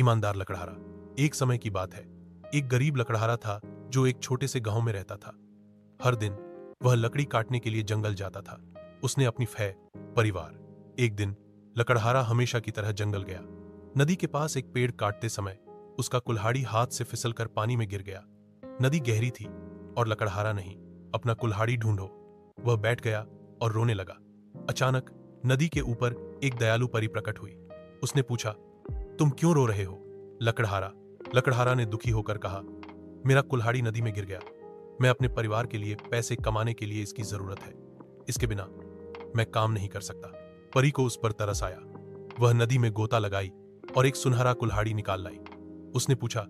ईमानदार लकड़हारा। एक समय की बात है, एक गरीब लकड़हारा था जो एक छोटे से गांव में रहता था। हर दिन वह लकड़ी काटने के लिए जंगल जाता था। उसने अपनी परिवार। एक दिन लकड़हारा हमेशा की तरह जंगल गया। नदी के पास एक पेड़ काटते समय उसका कुल्हाड़ी हाथ से फिसलकर पानी में गिर गया। नदी गहरी थी और लकड़हारा नहीं, अपना कुल्हाड़ी ढूंढो। वह बैठ गया और रोने लगा। अचानक नदी के ऊपर एक दयालु परी प्रकट हुई। उसने पूछा, तुम क्यों रो रहे हो? लकड़हारा ने दुखी होकर कहा, मेरा कुल्हाड़ी नदी में गिर गया। मैं अपने परिवार के लिए पैसे कमाने के लिए इसकी जरूरत है। इसके बिना मैं काम नहीं कर सकता। परी को उस पर तरस आया। वह नदी में गोता लगाई और एक सुनहरा कुल्हाड़ी निकाल लाई। उसने पूछा,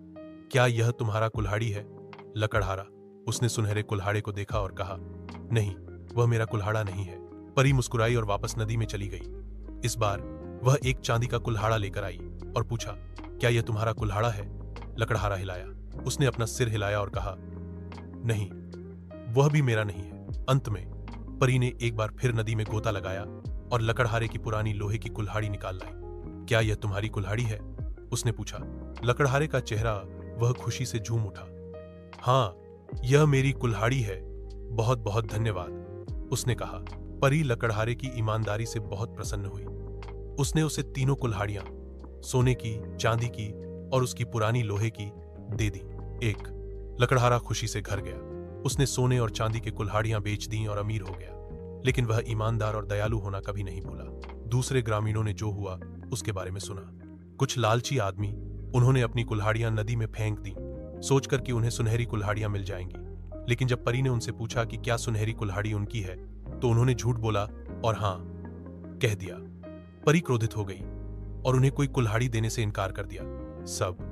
क्या यह तुम्हारा कुल्हाड़ी है? लकड़हारा उसने सुनहरे कुल्हाड़े को देखा और कहा, नहीं, वह मेरा कुल्हाड़ा नहीं है। परी मुस्कुराई और वापस नदी में चली गई। इस बार वह एक चांदी का कुल्हाड़ा लेकर आई और पूछा, क्या यह तुम्हारा कुल्हाड़ा है? लकड़हारा हिलाया। उसने अपना सिर हिलाया और कहा, नहीं, वह भी मेरा नहीं है। अंत में परी ने एक बार फिर नदी में गोता लगाया और लकड़हारे की पुरानी लोहे की कुल्हाड़ी निकाल लाई। क्या यह तुम्हारी कुल्हाड़ी है? उसने पूछा। लकड़हारे का चेहरा वह खुशी से झूम उठा। हाँ, यह मेरी कुल्हाड़ी है, बहुत बहुत धन्यवाद, उसने कहा। परी लकड़हारे की ईमानदारी से बहुत प्रसन्न हुई। उसने उसे तीनों कुल्हाड़ियां, सोने की, चांदी की और उसकी पुरानी लोहे की, दे दी। लकड़हारा खुशी से घर गया। उसने सोने और चांदी के कुल्हाड़ियां बेच दी और अमीर हो गया। लेकिन वह ईमानदार और दयालु होना कभी नहीं भूला। दूसरे ग्रामीणों ने जो हुआ उसके बारे में सुना। कुछ लालची आदमी, उन्होंने अपनी कुल्हाड़ियां नदी में फेंक दी, सोचकर कि उन्हें सुनहरी कुल्हाड़ियां मिल जाएंगी। लेकिन जब परी ने उनसे पूछा कि क्या सुनहरी कुल्हाड़ी उनकी है, तो उन्होंने झूठ बोला और हां कह दिया। परी क्रोधित हो गई और उन्हें कोई कुल्हाड़ी देने से इनकार कर दिया। सब